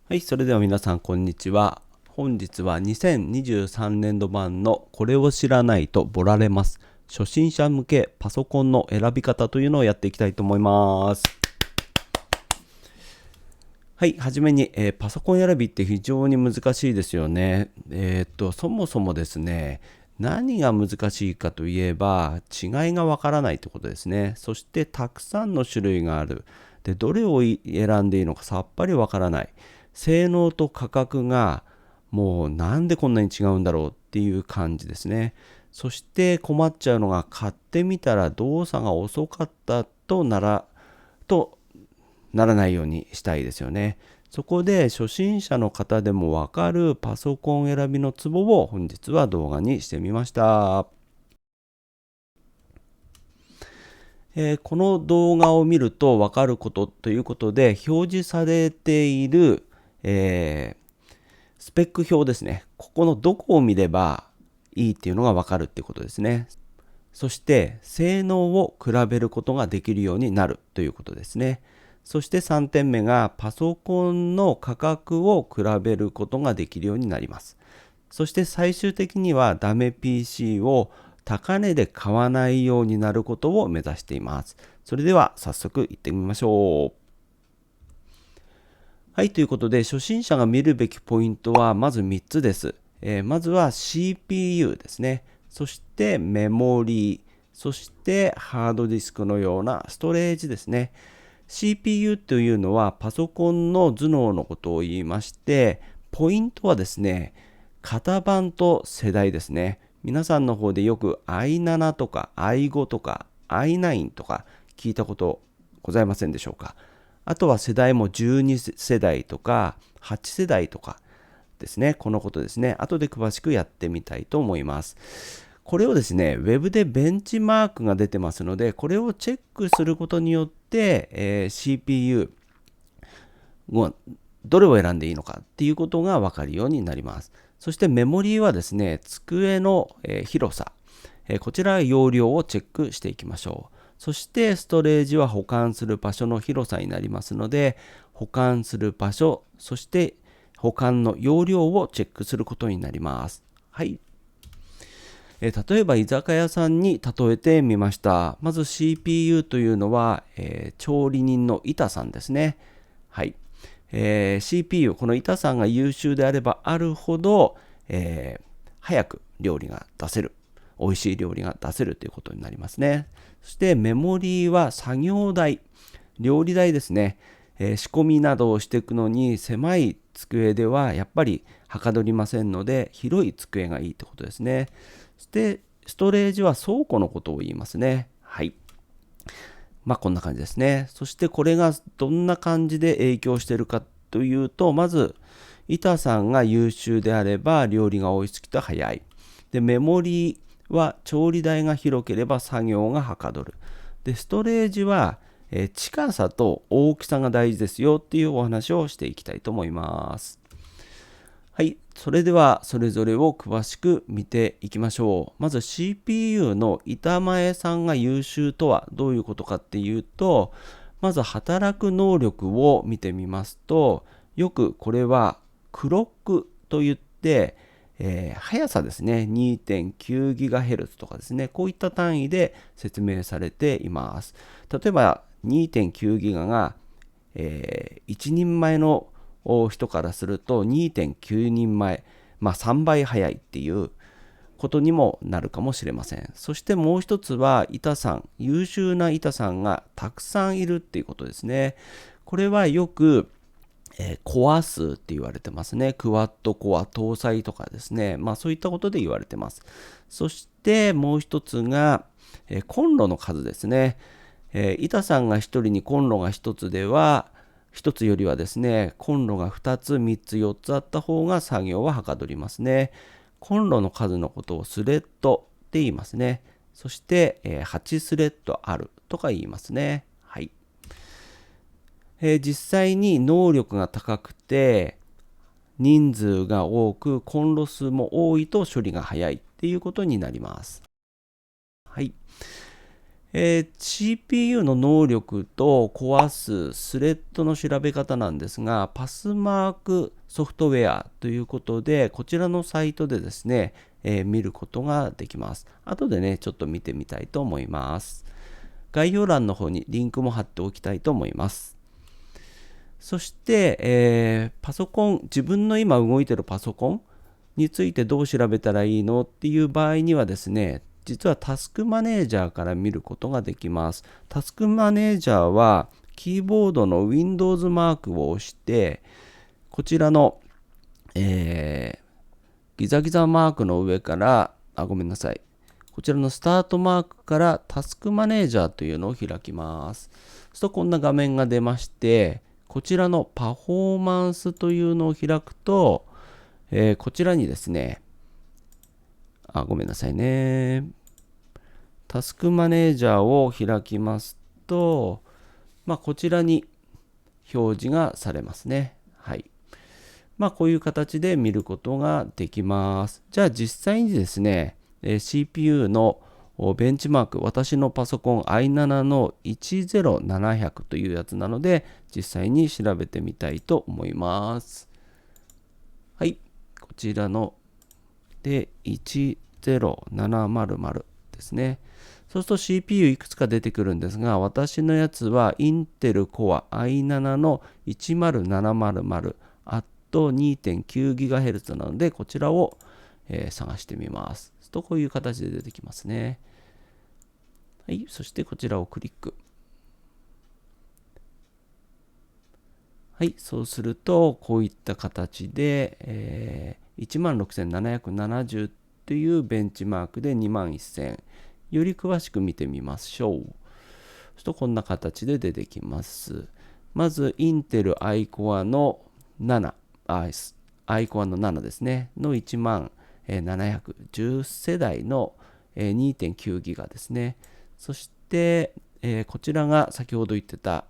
はい、それでは皆さんこんにちは。本日は2023年度版のこれを知らないとボラれます。初心者向けパソコンの選び方というのをやっていきたいと思います。はい、はじめに、パソコン選びって非常に難しいですよね。そもそもですね、何が難しいかといえば、違いがわからないということですね。そしてたくさんの種類がある。で、どれを選んでいいのかさっぱりわからない。性能と価格がもうなんでこんなに違うんだろうっていう感じですね。そして困っちゃうのが買ってみたら動作が遅かったとならないようにしたいですよね。そこで初心者の方でもわかるパソコン選びのツボを本日は動画にしてみました。この動画を見るとわかることということで表示されている、スペック表ですね。ここのどこを見ればいいっていうのがわかるっていうことですね。そして性能を比べることができるようになるということですね。そして3点目がパソコンの価格を比べることができるようになります。そして最終的にはダメ PC を高値で買わないようになることを目指しています。それでは早速行ってみましょう。はい、ということで初心者が見るべきポイントはまず3つです。まずは CPU ですね。そしてメモリー、そしてハードディスクのようなストレージですね。CPU というのはパソコンの頭脳のことを言いまして、ポイントはですね、型番と世代ですね。皆さんの方でよく i7 とか i5 とか i9 とか聞いたことございませんでしょうか。あとは世代も12世代とか8世代とかですね。このことですね。後で詳しくやってみたいと思います。これをですね、ウェブでベンチマークが出てますので、これをチェックすることによって、CPU をどれを選んでいいのかっていうことが分かるようになります。そしてメモリーはですね、机の広さ、こちら容量をチェックしていきましょう。そしてストレージは保管する場所の広さになりますので、保管する場所、そして保管の容量をチェックすることになります。はい。例えば居酒屋さんに例えてみました。まず CPU というのは、調理人の板さんですね。はい。CPU、この板さんが優秀であればあるほど、早く料理が出せる。美味しい料理が出せるということになりますね。そしてメモリーは作業台、料理台ですね。仕込みなどをしていくのに狭い机ではやっぱりはかどりませんので、広い机がいいということですね。そしてストレージは倉庫のことを言いますね。はい。こんな感じですね。そしてこれがどんな感じで影響しているかというと、まず、板さんが優秀であれば料理が追いつきと早い。で、メモリーは調理台が広ければ作業がはかどる。で、ストレージは近さと大きさが大事ですよっていうお話をしていきたいと思います。はい、それではそれぞれを詳しく見ていきましょう。まず CPU の板前さんが優秀とはどういうことかっていうと、まず働く能力を見てみますと、よくこれはクロックといって、速さですね、2.9GHz とかですね、こういった単位で説明されています。例えば 2.9GHz が、1人前の人からすると2.9人前、3倍早いっていうことにもなるかもしれません。そしてもう一つは板さん、優秀な板さんがたくさんいるっていうことですね。これはよくコア数って言われてますね。クワッドコア搭載とかですね。そういったことで言われてます。そしてもう一つが、コンロの数ですね。板さんが1人にコンロが1つでは、1つよりはですね、コンロが2つ、3つ、4つあった方が作業ははかどりますね。コンロの数のことをスレッドって言いますね。そして、8スレッドあるとか言いますね。はい。実際に能力が高くて、人数が多く、コンロ数も多いと処理が早いっていうことになります。はい。CPU の能力とコア数、スレッドの調べ方なんですが、パスマークソフトウェアということで、こちらのサイトでですね、見ることができます。後でね、ちょっと見てみたいと思います。概要欄の方にリンクも貼っておきたいと思います。そして、パソコン、自分の今動いているパソコンについてどう調べたらいいのっていう場合にはですね、実はタスクマネージャーから見ることができます。タスクマネージャーはキーボードの Windows マークを押して、こちらの、ギザギザマークの上から、ごめんなさい。こちらのスタートマークからタスクマネージャーというのを開きます。そうするとこんな画面が出まして、こちらのパフォーマンスというのを開くと、こちらにですね、ごめんなさいね。タスクマネージャーを開きますと、こちらに表示がされますね。はい。こういう形で見ることができます。じゃあ実際にですね、CPU のベンチマーク、私のパソコン i7 の10700というやつなので、実際に調べてみたいと思います。はい。こちらので10700ですね。そうすると CPU いくつか出てくるんですが、私のやつは Intel Core i7 の10700 2.9GHz なので、こちらを、探してみます。そうするとこういう形で出てきますね。はい。そしてこちらをクリック。はい。そうすると、こういった形で、16770というベンチマークで21000。より詳しく見てみましょう。そうするとこんな形で出てきます。まず、Intel iCore の7、iCore の7ですね、の10710世代の 2.9GB ですね。そして、こちらが先ほど言ってた、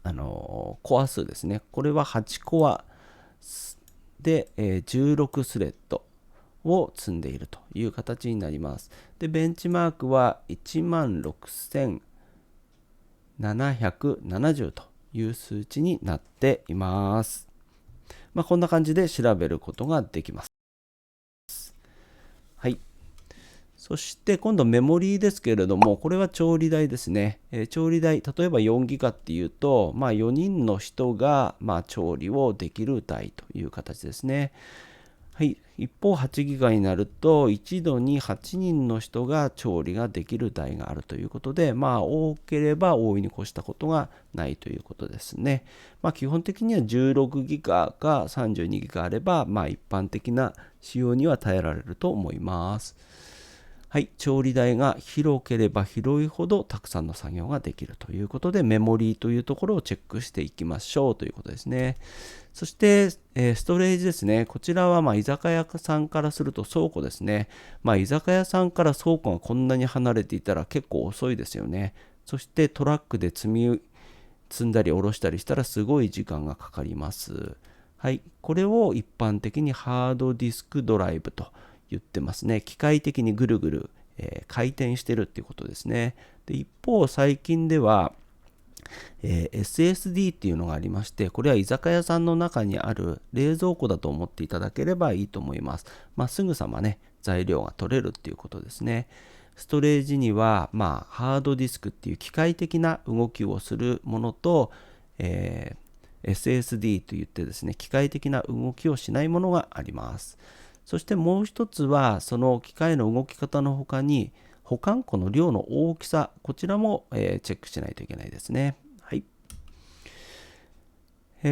コア数ですね。これは8コアで、16スレッドを積んでいるという形になります。で、ベンチマークは16770という数値になっています。こんな感じで調べることができます。はい。そして今度メモリーですけれども、これは調理台ですね。調理台、例えば4ギガっていうと、4人の人が調理をできる台という形ですね。はい、一方8ギガになると一度に8人の人が調理ができる台があるということで、多ければ大いに越したことがないということですね。基本的には16ギガか32ギガあれば、一般的な使用には耐えられると思います。はい、調理台が広ければ広いほどたくさんの作業ができるということで、メモリーというところをチェックしていきましょうということですね。そして、ストレージですね。こちらは居酒屋さんからすると倉庫ですね。居酒屋さんから倉庫がこんなに離れていたら結構遅いですよね。そしてトラックで積んだり下ろしたりしたらすごい時間がかかります。はい、これを一般的にハードディスクドライブと言ってますね。機械的にぐるぐる、回転してるっていうことですね。で、一方最近では、SSD っていうのがありまして、これは居酒屋さんの中にある冷蔵庫だと思っていただければいいと思います。すぐさまね、材料が取れるっていうことですね。ストレージには、ハードディスクっていう機械的な動きをするものと、SSD といってですね、機械的な動きをしないものがあります。そしてもう一つは、その機械の動き方の他に、保管庫の量の大きさ、こちらも、チェックしないといけないですね。はい。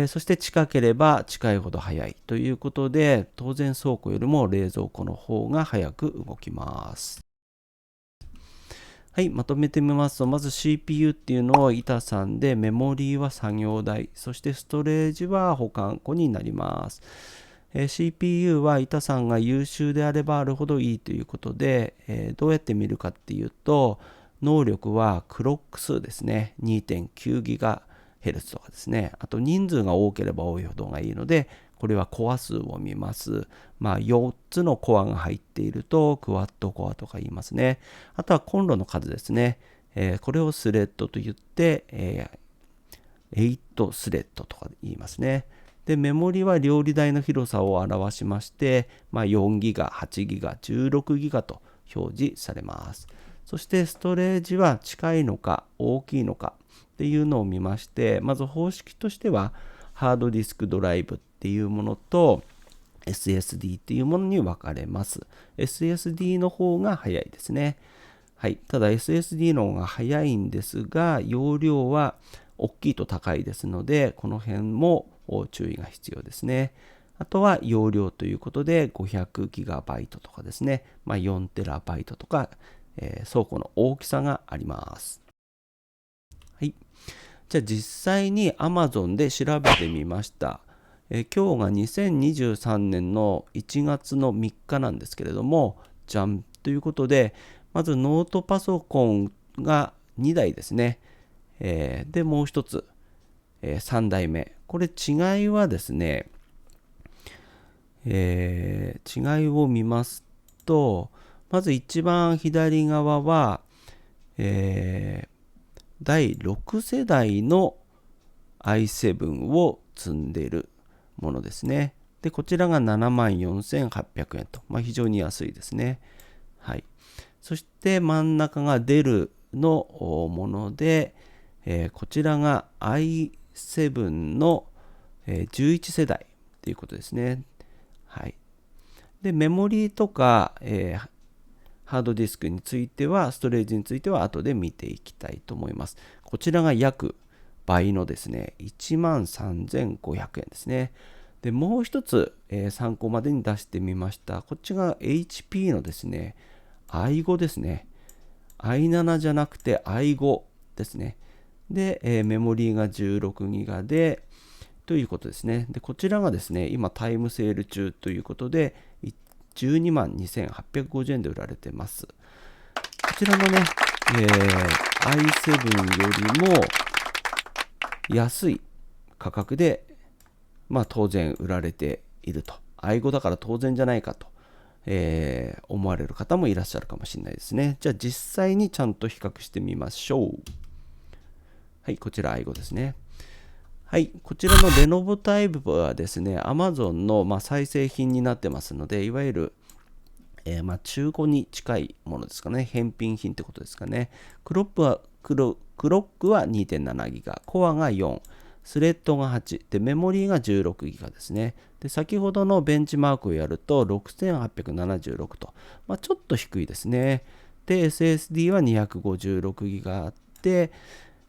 そして近ければ近いほど早いということで、当然倉庫よりも冷蔵庫の方が早く動きます。はい、まとめてみますと、まず CPU っていうのを板さんで、メモリーは作業台、そしてストレージは保管庫になります。CPU は板さんが優秀であればあるほどいいということで、どうやって見るかっていうと、能力はクロック数ですね。2.9GHz とかですね。あと人数が多ければ多いほどがいいので、これはコア数を見ます。4つのコアが入っているとクワッドコアとか言いますね。あとはコンロの数ですね。これをスレッドと言って、8スレッドとか言いますね。で、メモリは両利台の広さを表しまして、4ギガ、8ギガ、16ギガと表示されます。そしてストレージは近いのか大きいのかっていうのを見まして、まず方式としてはハードディスクドライブっていうものと SSD っていうものに分かれます。SSD の方が早いですね。はい。ただ SSD の方が早いんですが、容量は大きいと高いですので、この辺も注意が必要ですね。あとは容量ということで 500GB とかですね、4TB とか、倉庫の大きさがあります。はい。じゃあ実際に Amazon で調べてみました。今日が2023年の1月の3日なんですけれども、じゃんということで、まずノートパソコンが2台ですね。で、もう一つ、3台目。これ違いはですね、違いを見ますと、まず一番左側は、第6世代の i7 を積んでいるものですね。で、こちらが74,800円と、非常に安いですね。はい。そして真ん中がデルのもので、こちらが i7 の11世代ということですね。はい。で、メモリーとか、ハードディスクについては、ストレージについては後で見ていきたいと思います。こちらが約倍のですね、13,500円ですね。で、もう一つ、参考までに出してみました。こっちが HP のですね、i5 ですね。i7 じゃなくて i5 ですね。で、メモリーが 16GB で、ということですね。で、こちらがですね、今タイムセール中ということで、122,850円で売られてます。こちらのね、i7 よりも安い価格で、当然売られていると。i5 だから当然じゃないかと、思われる方もいらっしゃるかもしれないですね。じゃあ実際にちゃんと比較してみましょう。はい、こちら i5 ですね。はい、こちらのレノボタイプはですね、Amazon の再生品になってますので、いわゆる、中古に近いものですかね。返品品ってことですかね。クロックは 2.7 ギガ、コアが4、スレッドが8、で、メモリーが16ギガですね。で、先ほどのベンチマークをやると6876と、ちょっと低いですね。で、SSD は256ギガあって、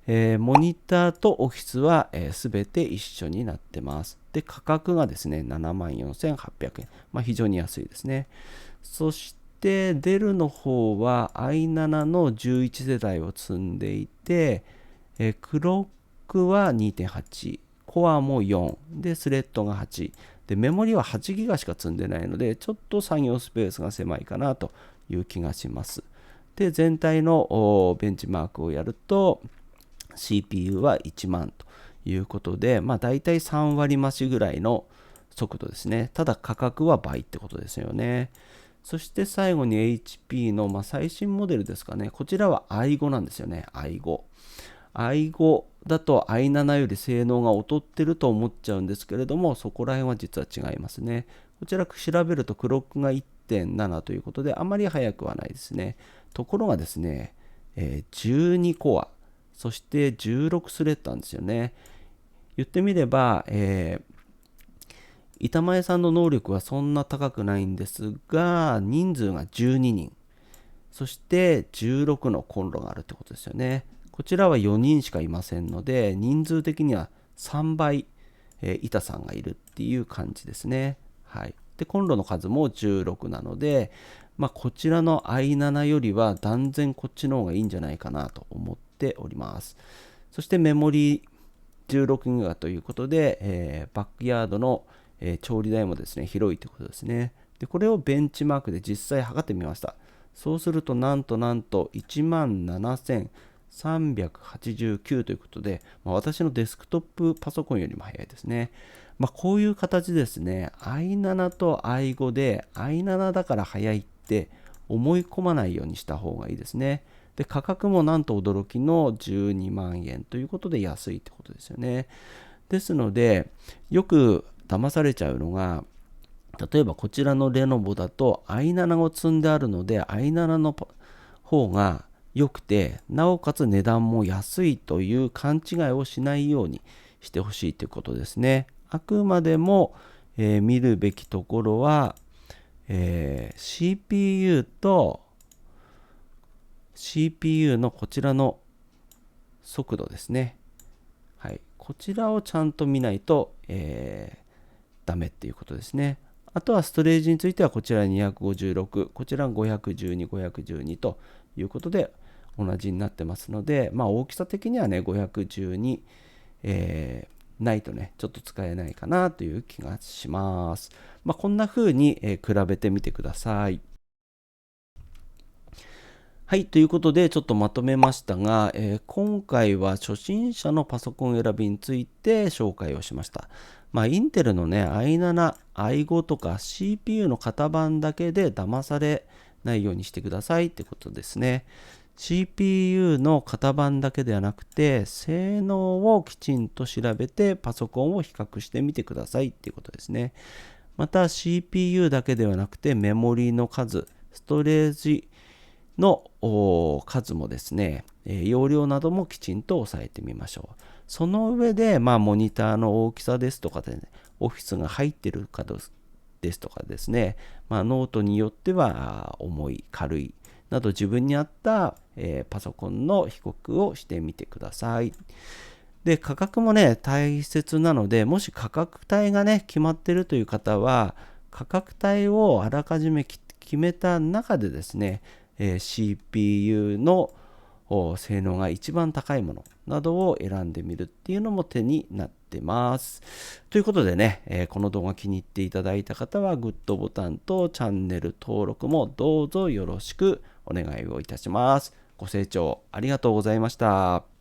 モニターとオフィスはすべて一緒になってます。で、価格がですね、74,800円。非常に安いですね。そして、デルの方は i7 の11世代を積んでいて、クロックは 2.8、コアも4、で、スレッドが8。で、メモリは8ギガしか積んでないので、ちょっと作業スペースが狭いかなという気がします。で、全体のベンチマークをやると、CPU は1万ということで、だいたい3割増しぐらいの速度ですね。ただ価格は倍ってことですよね。そして最後に HP の、最新モデルですかね。こちらは i5 なんですよね。i5。i5 だと i7 より性能が劣ってると思っちゃうんですけれども、そこら辺は実は違いますね。こちら調べるとクロックが 1.7 ということで、あまり速くはないですね。ところがですね、12コア、そして16スレッドなんですよね。言ってみれば、板前さんの能力はそんな高くないんですが、人数が12人、そして16のコンロがあるってことですよね。こちらは4人しかいませんので、人数的には3倍、板さんがいるっていう感じですね。はい。で、コンロの数も16なので、こちらの i7 よりは断然こっちの方がいいんじゃないかなと思っております。そしてメモリ16ギガということで、バックヤードの、調理台もですね、広いということですね。で、これをベンチマークで実際測ってみました。そうすると、なんと17,389ということで、私のデスクトップパソコンよりも早いですね。こういう形ですね、i7 と i5 で i7 だから早いって思い込まないようにした方がいいですね。で、価格もなんと驚きの12万円ということで安いってことですよね。ですので、よく騙されちゃうのが、例えばこちらのレノボだと i7 を積んであるので i7 の方が良くて、なおかつ値段も安いという勘違いをしないようにしてほしいということですね。あくまでも、見るべきところは、CPU と CPU のこちらの速度ですね。はい、こちらをちゃんと見ないと、ダメっていうことですね。あとはストレージについてはこちら256、こちら512、512ということで同じになってますので、大きさ的にはね、512、ないとね、ちょっと使えないかなという気がします。こんな風に、比べてみてください。はい、ということでちょっとまとめましたが、今回は初心者のパソコン選びについて紹介をしました。インテルのね、i7、i5 とか CPU の型番だけで騙されないようにしてくださいってことですね。CPU の型番だけではなくて、性能をきちんと調べてパソコンを比較してみてくださいっていうことですね。また CPU だけではなくてメモリの数、ストレージの数もですね、容量などもきちんと押さえてみましょう。その上で、モニターの大きさですとかで、ね、オフィスが入っているかですとかですね、ノートによっては重い、軽いなど自分に合った、パソコンの比較をしてみてください。で、価格もね、大切なので、もし価格帯がね、決まっているという方は、価格帯をあらかじめ決めた中でですね、CPU の性能が一番高いものなどを選んでみるっていうのも手になってます。ということでね、この動画気に入っていただいた方はグッドボタンとチャンネル登録もどうぞよろしくお願いをいたします。ご清聴ありがとうございました。